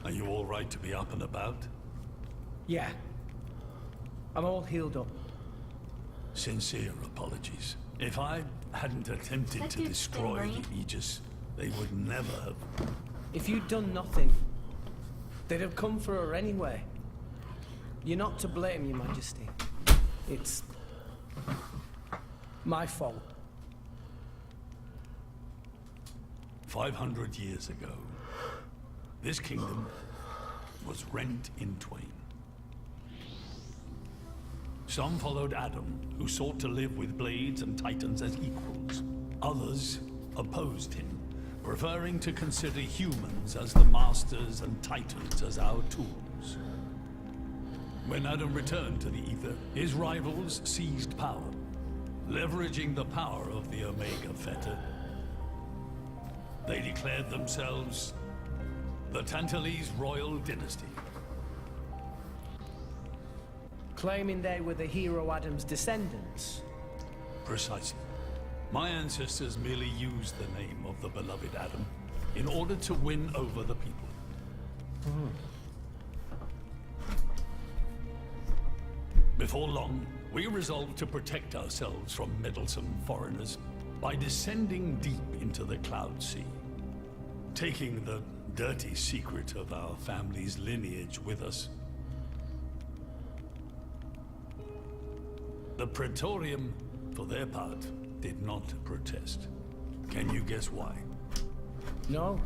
Are you all right to be up and about? Yeah. I'm all healed up. Sincere apologies. If I hadn't attempted to destroy the Aegis, they would never have... If you'd done nothing, they'd have come for her anyway. You're not to blame, Your Majesty. It's... my fault. 500 years ago, this kingdom was rent in twain. Some followed Adam, who sought to live with blades and titans as equals. Others opposed him, preferring to consider humans as the masters and titans as our tools. When Adam returned to the Ether, his rivals seized power, leveraging the power of the Omega Fetter. They declared themselves the Tantalese royal dynasty. Claiming they were the hero Adam's descendants. Precisely. My ancestors merely used the name of the beloved Adam in order to win over the people. Before long, we resolved to protect ourselves from meddlesome foreigners by descending deep into the Cloud Sea, taking the dirty secret of our family's lineage with us. The Praetorium, for their part, did not protest. Can you guess why? No.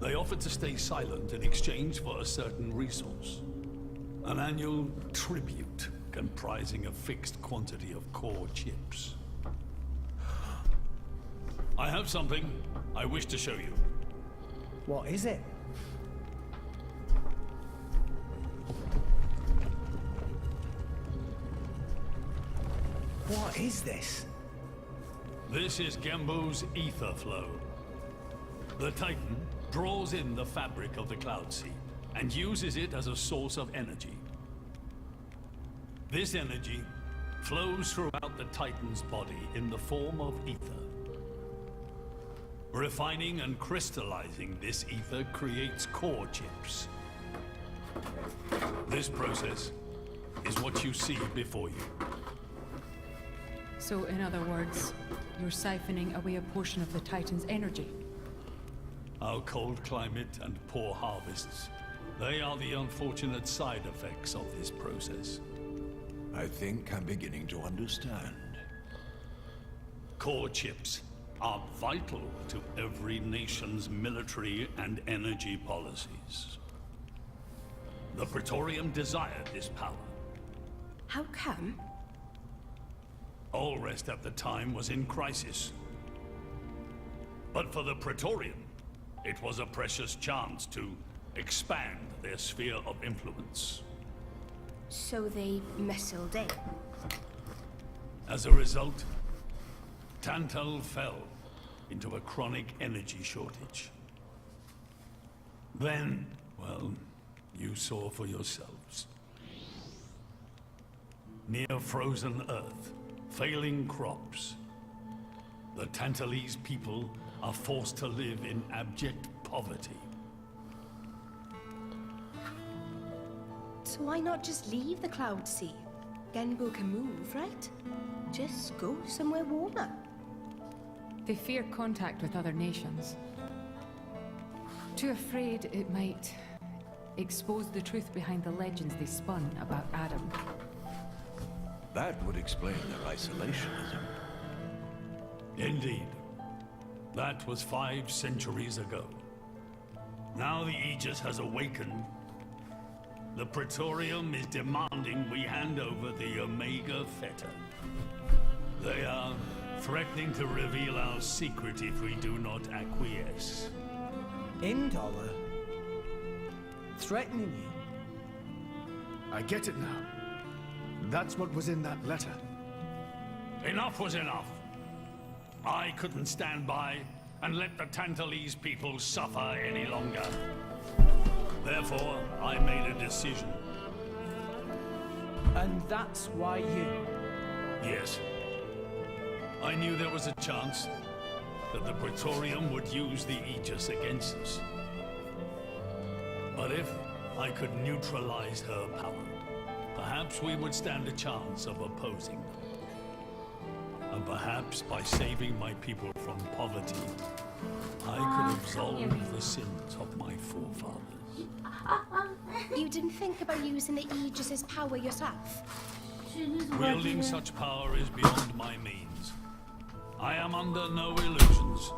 They offered to stay silent in exchange for a certain resource. An annual tribute comprising a fixed quantity of core chips. I have something I wish to show you. What is it? What is this? This is Gembo's ether flow. The Titan draws in the fabric of the Cloud Sea and uses it as a source of energy. This energy flows throughout the Titan's body in the form of ether. Refining and crystallizing this ether creates core chips. This process is what you see before you. So, in other words, you're siphoning away a portion of the Titan's energy. Our cold climate and poor harvests, they are the unfortunate side effects of this process. I think I'm beginning to understand. Core chips are vital to every nation's military and energy policies. The Praetorium desired this power. How come? Allrest at the time was in crisis. But for the Praetorium, it was a precious chance to expand their sphere of influence. So they missiled in. As a result, Tantal fell into a chronic energy shortage. Then, well, you saw for yourselves. Near frozen Earth, failing crops, the Tantalese people are forced to live in abject poverty. So why not just leave the Cloud Sea? Genbo can move, right? Just go somewhere warmer. They fear contact with other nations. Too afraid it might expose the truth behind the legends they spun about Adam. That would explain their isolationism. Indeed. That was 5 centuries ago. Now the Aegis has awakened. The Praetorium is demanding we hand over the Omega Fetter. They are threatening to reveal our secret if we do not acquiesce. Indollar? Threatening you? I get it now. That's what was in that letter. Enough was enough. I couldn't stand by and let the Tantalese people suffer any longer. Therefore, I made a decision. And that's why you... Yes. I knew there was a chance that the Praetorium would use the Aegis against us. But if I could neutralize her power, perhaps we would stand a chance of opposing them. And perhaps by saving my people from poverty, I could absolve the sins of my forefathers. You didn't think about using the Aegis's power yourself? Wielding such power is beyond my means. I am under no illusions.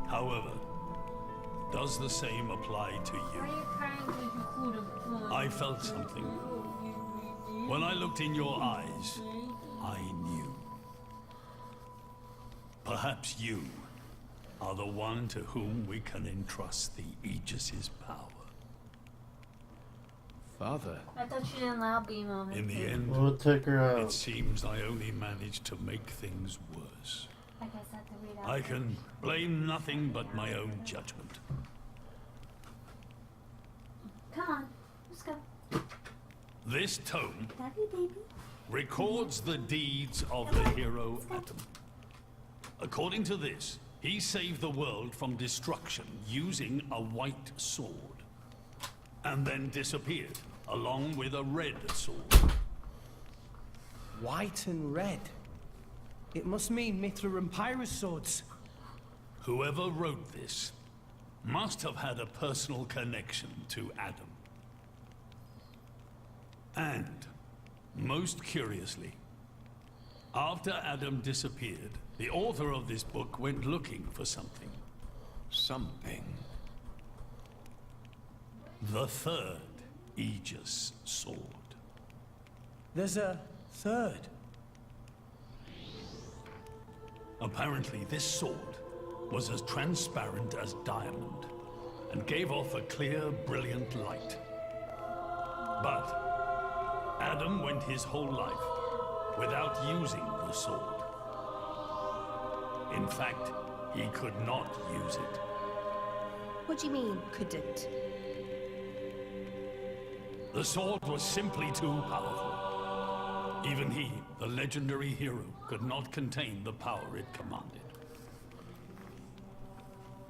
However, does the same apply to you? I felt something. When I looked in your eyes, I knew. Perhaps you are the one to whom we can entrust the Aegis's power. Father. I thought you didn't allow beam on it. In the end, We'll take her it out. seems I only managed to make things worse. I guess I have to read out. I can blame nothing but my own judgment. Come on, let's go. This tome Daddy, baby. records the deeds of the hero Adam. According to this, he saved the world from destruction using a white sword, and then disappeared, along with a red sword. White and red. It must mean Mithra and Pyrrha's swords. Whoever wrote this must have had a personal connection to Adam. And, most curiously, after Adam disappeared, the author of this book went looking for something. Something. The third Aegis sword. There's a third. Apparently, this sword was as transparent as diamond and gave off a clear, brilliant light. But Adam went his whole life without using the sword. In fact, he could not use it. What do you mean, couldn't? The sword was simply too powerful. Even he, the legendary hero, could not contain the power it commanded.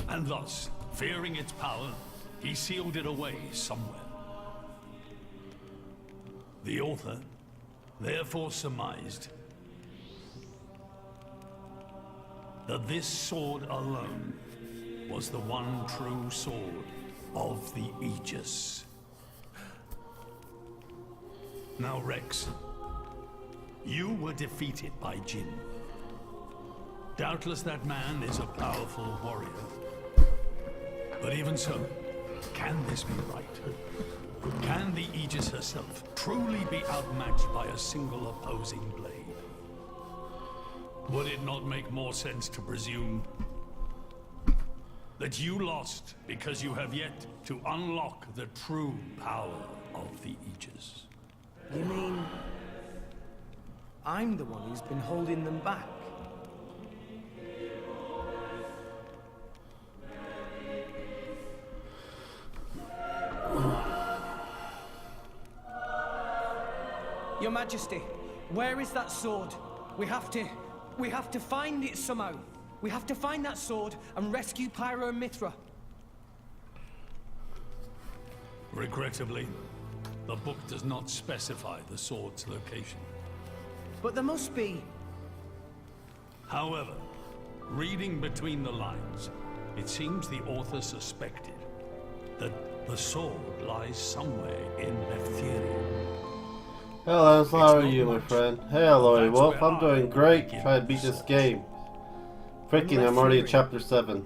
And thus, fearing its power, he sealed it away somewhere. The author therefore surmised that this sword alone was the one true sword of the Aegis. Now, Rex, you were defeated by Jin. Doubtless that man is a powerful warrior. But even so, can this be right? Can the Aegis herself truly be outmatched by a single opposing blade? Would it not make more sense to presume that you lost because you have yet to unlock the true power of the Aegis? You mean I'm the one who's been holding them back? Your Majesty, where is that sword? We have to find it somehow. We have to find that sword and rescue Pyro and Mithra. Regrettably, the book does not specify the sword's location. But there must be. However, reading between the lines, it seems the author suspected that the sword lies somewhere in Nephthirium. Hello, how are not you, my much. friend? Hello, That's Wolf. where I'm doing I great. begin Trying to beat to this search. game. Freaking, I'm already at chapter 7.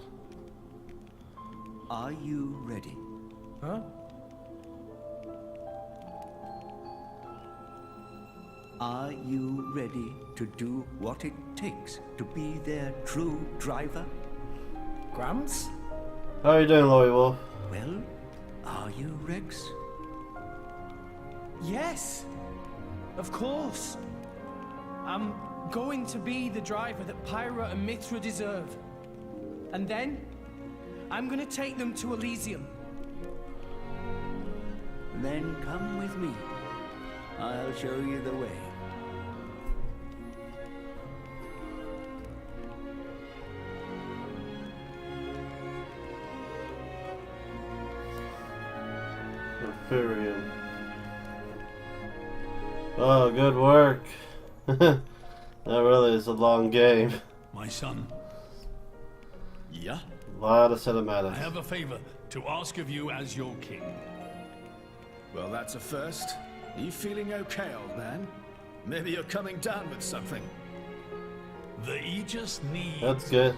Are you ready? Huh? Are you ready to do what it takes to be their true driver? Gramps? How are you doing, Lori Wolf? Well, are you, Rex? Yes, of course. I'm going to be the driver that Pyra and Mithra deserve. And then, I'm gonna take them to Elysium. Then come with me. I'll show you the way. Imperium. Oh, good work. That really is a long game. My son, Yeah? A lot of I cinematics. have a favor to ask of you as your king. Well, that's a first. Are you feeling okay, old man? Maybe you're coming down with something. The Aegis needs... That's good.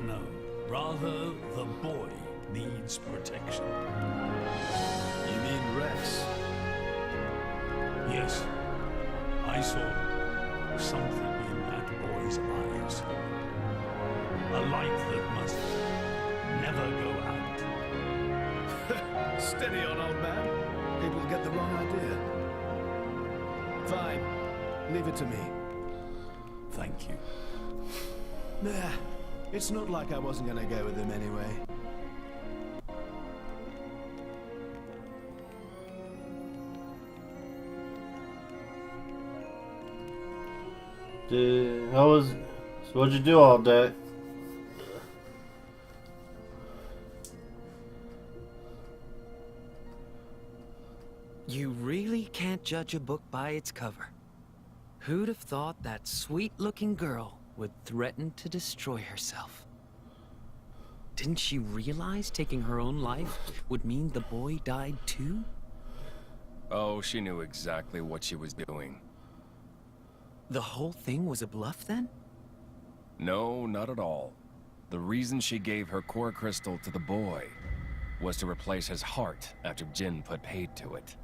No, rather the boy needs protection. You mean Rex? Yes, I saw something in that boy's eyes. A light that must never go out. Steady on, old man. People get the wrong idea. Fine. Leave it to me. Thank you. Nah, it's not like I wasn't gonna go with him anyway. How was... So what'd you do all day? You really can't judge a book by its cover. Who'd have thought that sweet-looking girl would threaten to destroy herself? Didn't she realize taking her own life would mean the boy died too? Oh, she knew exactly what she was doing. The whole thing was a bluff then? No, not at all. The reason she gave her core crystal to the boy was to replace his heart after Jin put paid to it.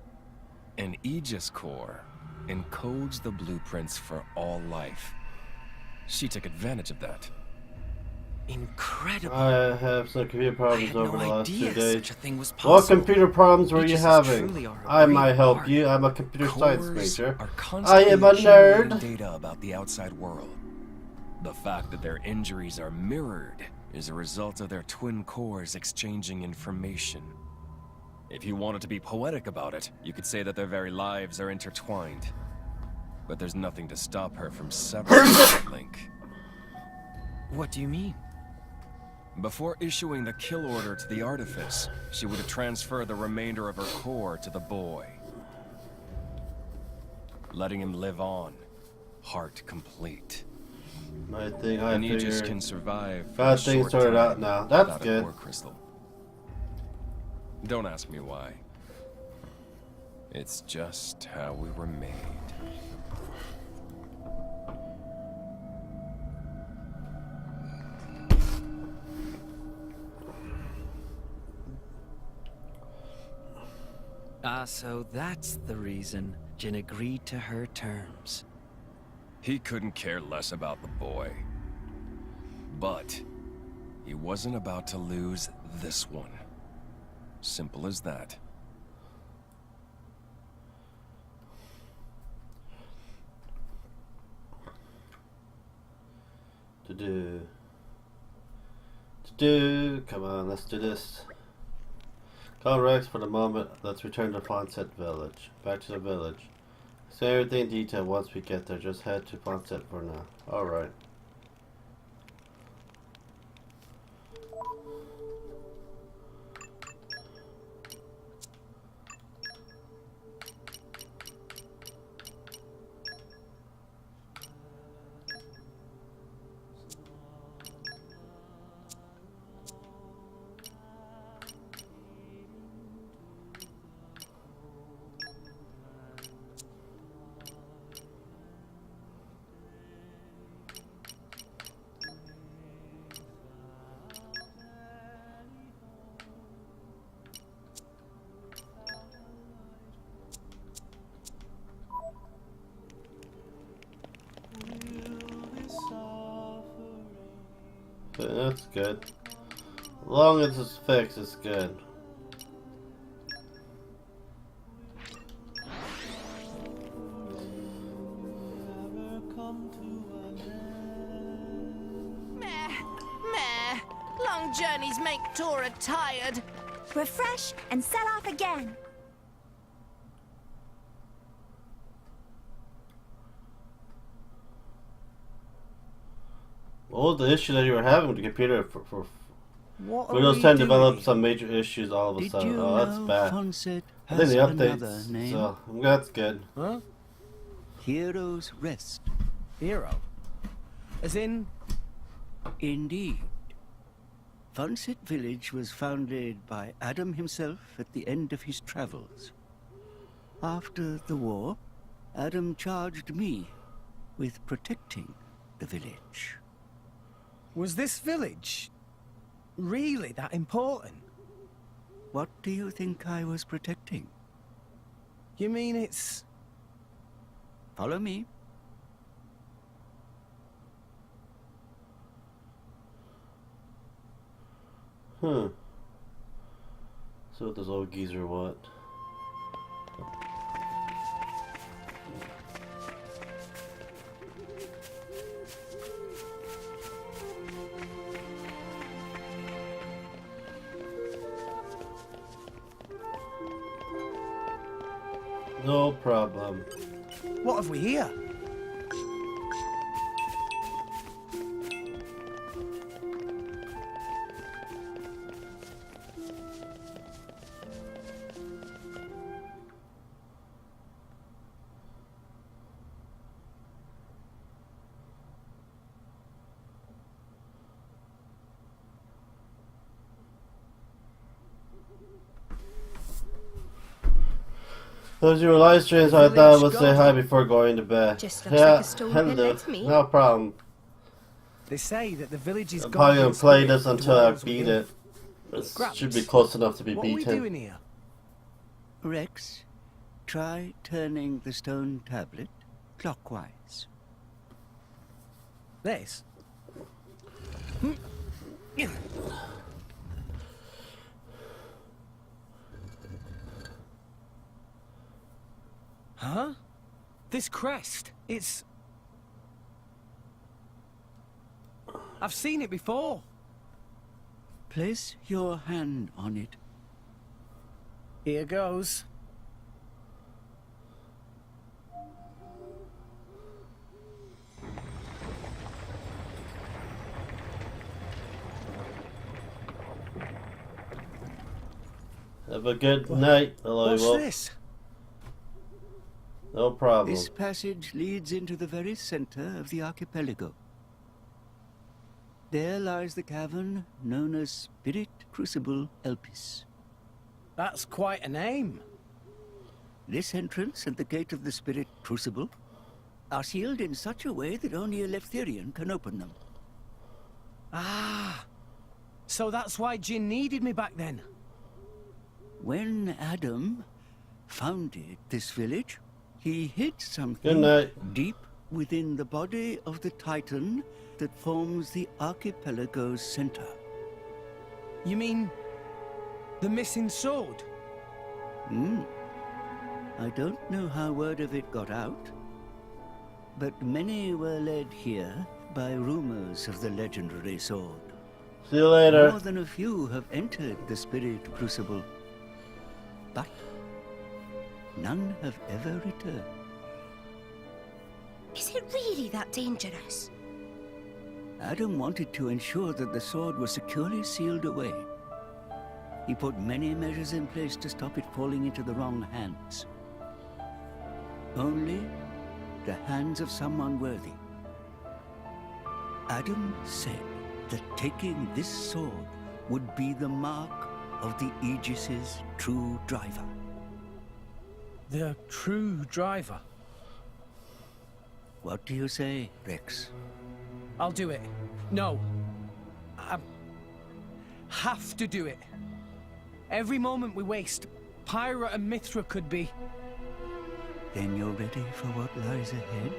An Aegis core encodes the blueprints for all life. She took advantage of that. Incredible. I have some computer problems over the last 2 idea days. such a thing was What possible. computer problems were you Aegis having? truly are a I great might help art. you. I'm a computer science Cores major. are I constantly am a accumulating nerd. data about the outside world. The fact that their injuries are mirrored is a result of their twin cores exchanging information. If you wanted to be poetic about it, you could say that their very lives are intertwined. But there's nothing to stop her from severing that link. What do you mean? Before issuing the kill order to the artifice, she would have transferred the remainder of her core to the boy, letting him live on, heart complete. I think I And Aegis figured can survive for bad a things short sorted time out now. That's without a good. core crystal. Don't ask me why. It's just how we were made. So that's the reason Jin agreed to her terms. He couldn't care less about the boy. But he wasn't about to lose this one. Simple as that. Come on, let's do this. Call Rex for the moment. Let's return to Fonset Village. Back to the village. Say everything in detail once we get there. Just head to Fonset for now. Alright. That's good. As long as it's fixed, it's good. Meh. Long journeys make Tora tired. Refresh and set off again. What was the issue that you were having with the computer What are Windows we 10 doing? developed some major issues all of a Did sudden. you Oh, that's know bad. Fonset I think has the another updates, name. so that's good. Huh? Hero's Rest. Hero? As in? Indeed. Funset Village was founded by Adam himself at the end of his travels. After the war, Adam charged me with protecting the village. Was this village really that important? What do you think I was protecting? You mean it's... Follow me. So what does old geezer want? No problem. What have we here? Those you were live streams, I thought I would say hi before going to bed. Just looks like a stone pin hello. to me. No problem. They say that the village is I'm probably gonna play this until I beat it. It Grabs. should be close enough to be What are we beaten. doing here? Rex, try turning the stone tablet clockwise. This? Huh? This crest, it's... I've seen it before. Place your hand on it. Here goes. Have a good night, What's Aloy. this? No problem. This passage leads into the very center of the archipelago. There lies the cavern known as Spirit Crucible Elpis. That's quite a name. This entrance and the gate of the Spirit Crucible are sealed in such a way that only a Leftherian can open them. Ah, so that's why Jin needed me back then. When Adam founded this village, he hid Good something night. deep within the body of the Titan that forms the archipelago's center. You mean the missing sword? I don't know how word of it got out, but many were led here by rumors of the legendary sword. See you later. More than a few have entered the Spirit Crucible, but none have ever returned. Is it really that dangerous? Adam wanted to ensure that the sword was securely sealed away. He put many measures in place to stop it falling into the wrong hands. Only the hands of someone worthy. Adam said that taking this sword would be the mark of the Aegis's true driver. The true driver. What do you say, Rex? I'll do it. No. I have to do it. Every moment we waste, Pyra and Mithra could be... Then you're ready for what lies ahead?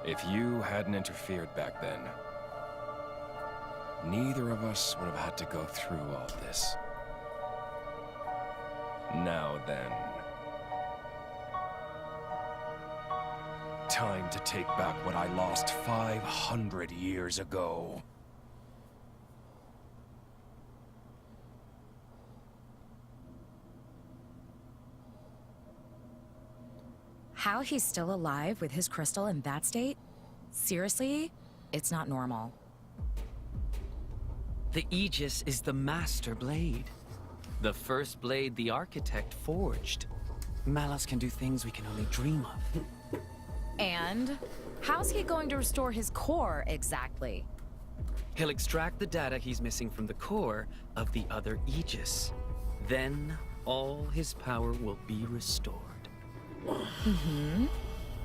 If you hadn't interfered back then, neither of us would have had to go through all this. Now then, time to take back what I lost 500 years ago. How he's still alive with his crystal in that state? Seriously? It's not normal. The Aegis is the master blade. The first blade the architect forged. Malus can do things we can only dream of. And how's he going to restore his core exactly? He'll extract the data he's missing from the core of the other Aegis. Then all his power will be restored. Mm-hmm.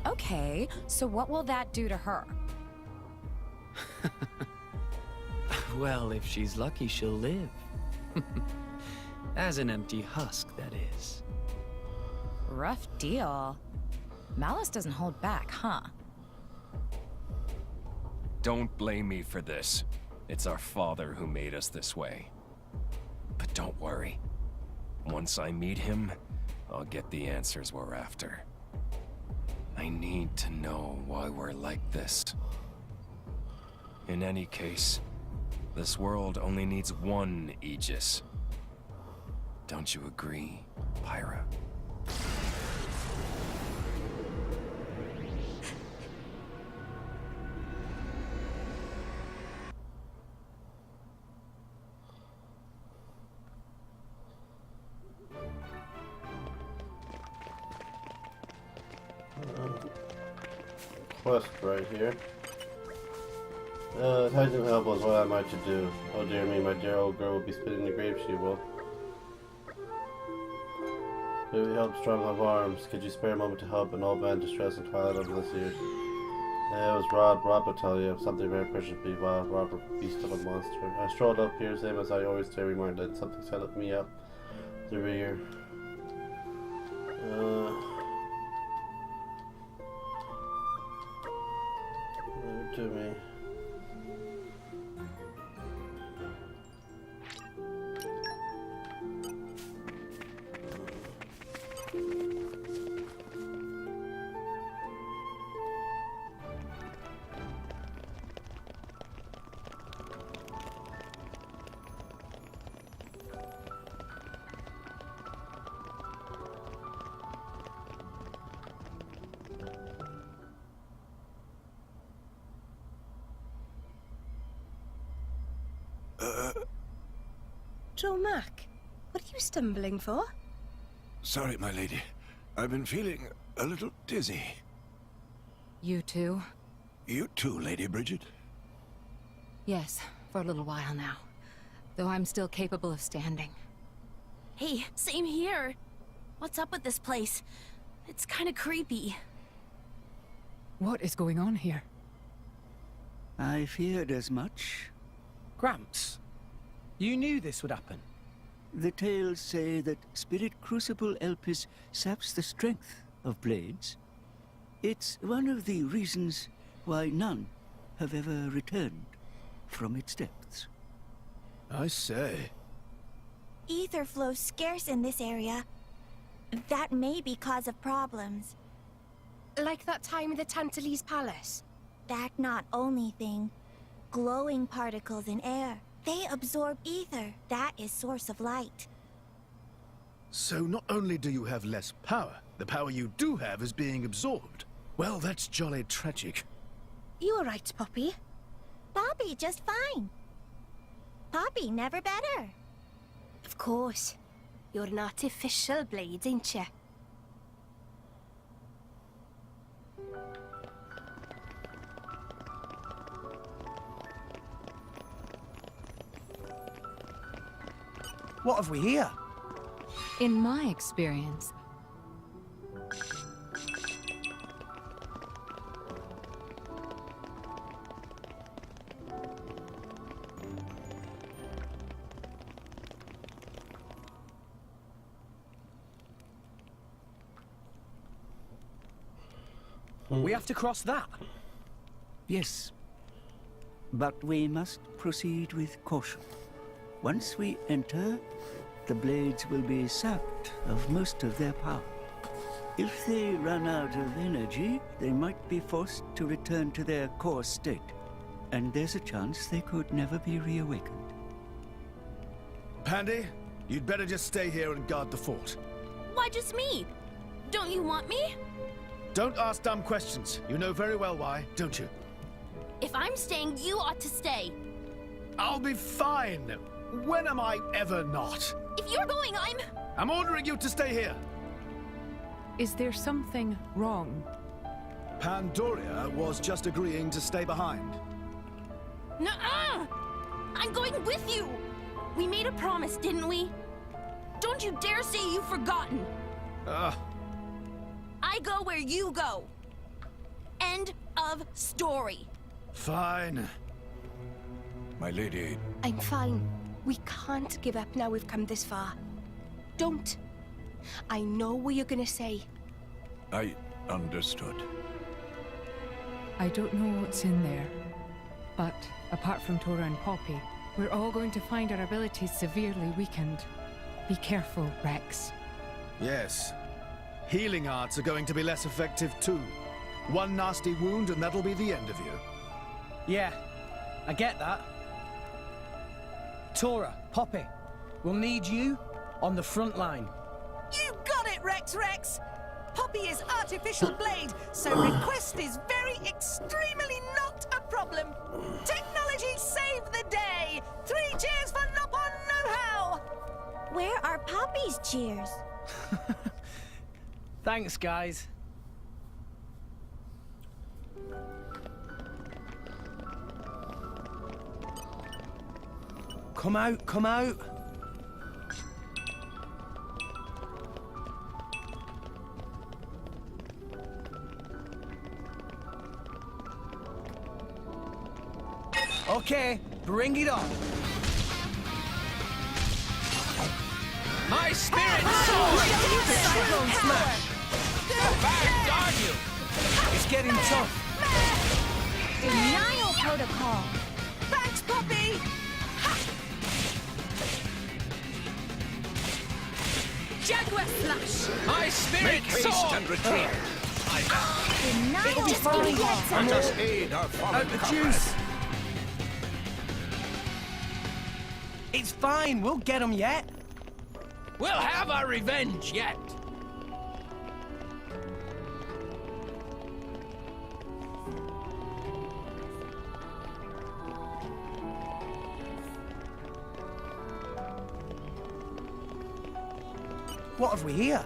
Okay, so what will that do to her? Well, if she's lucky, she'll live. As an empty husk, that is. Rough deal. Malus doesn't hold back, huh? Don't blame me for this. It's our father who made us this way. But don't worry. Once I meet him, I'll get the answers we're after. I need to know why we're like this. In any case, this world only needs one Aegis. Don't you agree, Pyra? Quest right here. Titan elbows, what am I to do? Oh dear me, my dear old girl will be spinning the grave, she will. Baby, help strong of arms. Could you spare a moment to help an old man distressed and twilight over this years? Yeah, it was Rob will tell you. Something very precious be wild, Robert, beast of a monster. I strolled up here, same as I always stay reminded. Something set me up through here. To me. Joe Mac, what are you stumbling for? Sorry, my lady. I've been feeling a little dizzy. You too? You too, Lady Bridget? Yes, for a little while now. Though I'm still capable of standing. Hey, same here. What's up with this place? It's kind of creepy. What is going on here? I feared as much. Gramps, you knew this would happen. The tales say that Spirit Crucible Elpis saps the strength of blades. It's one of the reasons why none have ever returned from its depths. I say. Ether flows scarce in this area. That may be cause of problems. Like that time in the Tantalese Palace? That not only thing. Glowing particles in air. They absorb ether. That is source of light. So not only do you have less power, the power you do have is being absorbed. Well, that's jolly tragic. You all right, Poppy? Poppy just fine. Poppy never better. Of course. You're an artificial blade, ain't you? What have we here? In my experience, we have to cross that. Yes. But we must proceed with caution. Once we enter, the blades will be sapped of most of their power. If they run out of energy, they might be forced to return to their core state. And there's a chance they could never be reawakened. Pandy, you'd better just stay here and guard the fort. Why just me? Don't you want me? Don't ask dumb questions. You know very well why, don't you? If I'm staying, you ought to stay. I'll be fine. When am I ever not? If you're going, I'm ordering you to stay here. Is there something wrong? Pandoria was just agreeing to stay behind. Nuh-uh! I'm going with you! We made a promise, didn't we? Don't you dare say you've forgotten! I go where you go. End of story. Fine. My lady. I'm fine. We can't give up now we've come this far. Don't. I know what you're gonna say. I understood. I don't know what's in there, but apart from Tora and Poppy, we're all going to find our abilities severely weakened. Be careful, Rex. Yes. Healing arts are going to be less effective too. One nasty wound and that'll be the end of you. Yeah, I get that. Tora, Poppy, we'll need you on the front line. You got it, Rex! Poppy is artificial blade, so request is very extremely not a problem. Technology saved the day! 3 cheers for Nopon know-how! Where are Poppy's cheers? Thanks, guys. Come out, come out. Okay, bring it on. My spirit soars! Cyclone smash! Back, darn you! It's getting tough. Denial protocol. Thanks, Poppy! Jaguar slash! My spirit soars! and retreat. Denial fine. Let us aid our fallen Out the juice. It's fine. We'll get them yet. We'll have our revenge yet! What have we here?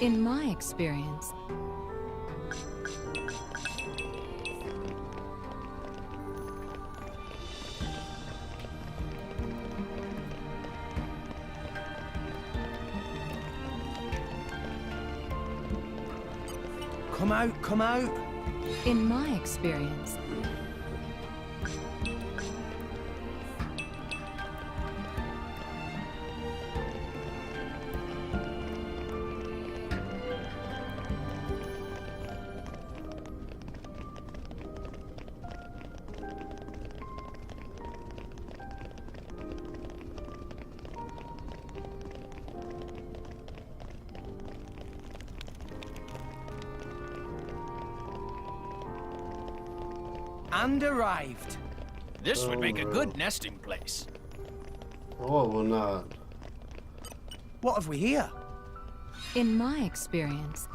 In my experience, Come out, come out. in my experience, And arrived. This would make a good nesting place. Oh, well, not. What have we here? in my experience,